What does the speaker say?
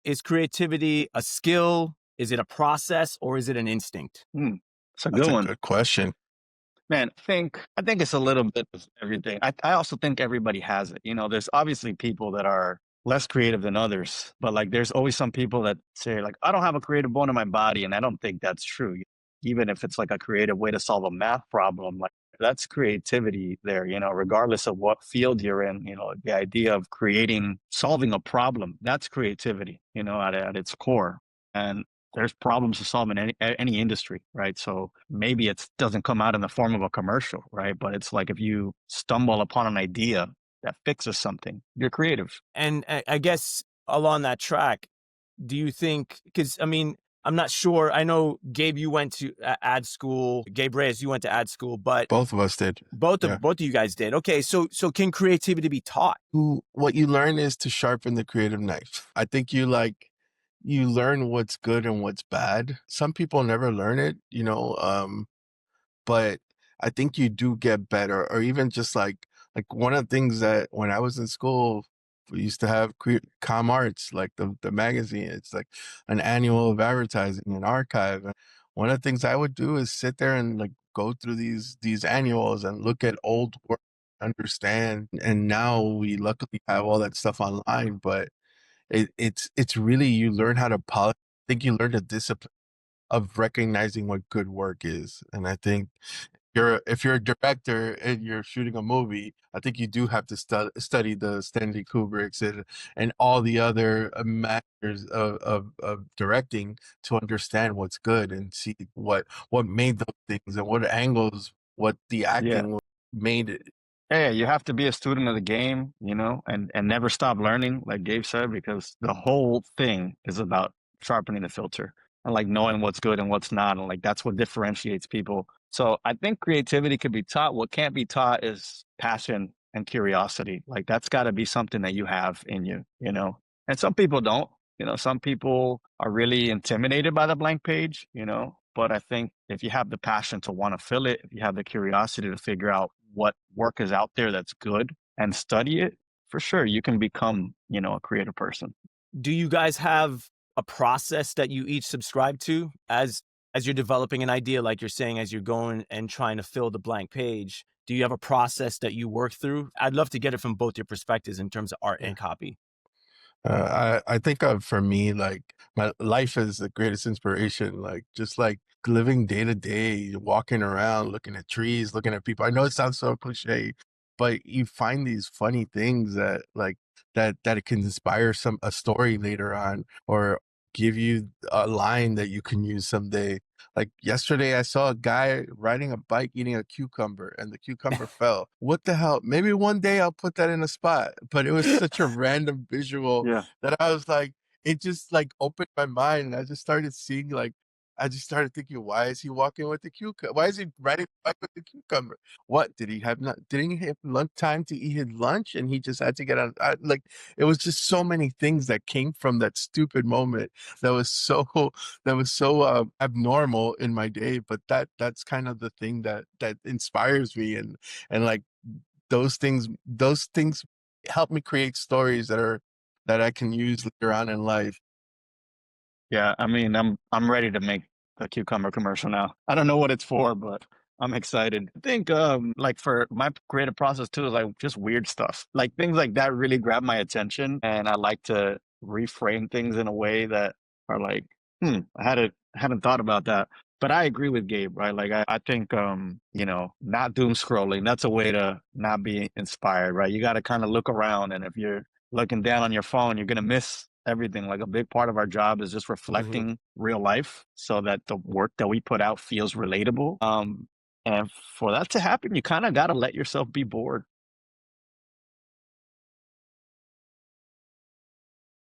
is creativity a skill? Is it a process, or is it an instinct? It's a That's good a one. good question. Man, I think it's a little bit of everything. I also think everybody has it. There's obviously people that are less creative than others, but like there's always some people that say like, I don't have a creative bone in my body. And I don't think that's true. Even if it's like a creative way to solve a math problem, like that's creativity there, regardless of what field you're in, the idea of solving a problem, that's creativity, at its core. And there's problems to solve in any industry, right? So maybe it doesn't come out in the form of a commercial, right? But it's like if you stumble upon an idea that fixes something, you're creative. And I guess along that track, do you think, because I mean, I'm not sure. I know, Gabe, you went to ad school. Gabe Reyes, you went to ad school, but Both of us did. both Yeah. of you guys did. Okay, so can creativity be taught? What you learn is to sharpen the creative knife. I think you learn what's good and what's bad. Some people never learn it, but I think you do get better. Or even just like one of the things that when I was in school, we used to have Com Arts, like the magazine. It's like an annual of advertising and archive. And one of the things I would do is sit there and like go through these annuals and look at old work, understand. And now we luckily have all that stuff online, but it's really, you learn how to polish. I think you learn the discipline of recognizing what good work is. And I think if you're a director and you're shooting a movie, I think you do have to study the Stanley Kubricks and all the other masters of directing to understand what's good and see what made those things and what angles, what the Yeah. acting made it. Yeah, you have to be a student of the game, and never stop learning, like Gabe said, because the whole thing is about sharpening the filter and like knowing what's good and what's not. And like that's what differentiates people. So I think creativity could be taught. What can't be taught is passion and curiosity. Like that's got to be something that you have in you. And some people don't. Some people are really intimidated by the blank page, but I think if you have the passion to want to fill it, if you have the curiosity to figure out what work is out there that's good and study it, for sure, you can become, a creative person. Do you guys have a process that you each subscribe to as you're developing an idea, like you're saying, as you're going and trying to fill the blank page? Do you have a process that you work through? I'd love to get it from both your perspectives in terms of art and copy. I think for me, like my life is the greatest inspiration. Like just like living day to day, walking around, looking at trees, looking at people. I know it sounds so cliche, but you find these funny things that that it can inspire a story later on, or give you a line that you can use someday. Like yesterday, I saw a guy riding a bike eating a cucumber, and the cucumber fell. What the hell? Maybe one day I'll put that in a spot. But it was such a random visual Yeah. that I was like, it just like opened my mind, and I just started seeing like. I just started thinking, why is he walking with the cucumber? Why is he riding a bike with the cucumber? What did he have? Didn't he have lunch time to eat his lunch, and he just had to get on? Like it was just so many things that came from that stupid moment that was so abnormal in my day. But that's kind of the thing that inspires me, and like those things help me create stories that I can use later on in life. Yeah. I mean, I'm ready to make a cucumber commercial now. I don't know what it's for, but I'm excited. I think like for my creative process too is like just weird stuff. Like things like that really grab my attention, and I like to reframe things in a way that are like, I hadn't thought about that. But I agree with Gabe, right? Like I think not doom scrolling, that's a way to not be inspired, right? You got to kind of look around, and if you're looking down on your phone, you're going to miss everything. Like a big part of our job is just Mhm. reflecting real life so that the work that we put out feels relatable. And for that to happen, you kind of got to let yourself be bored.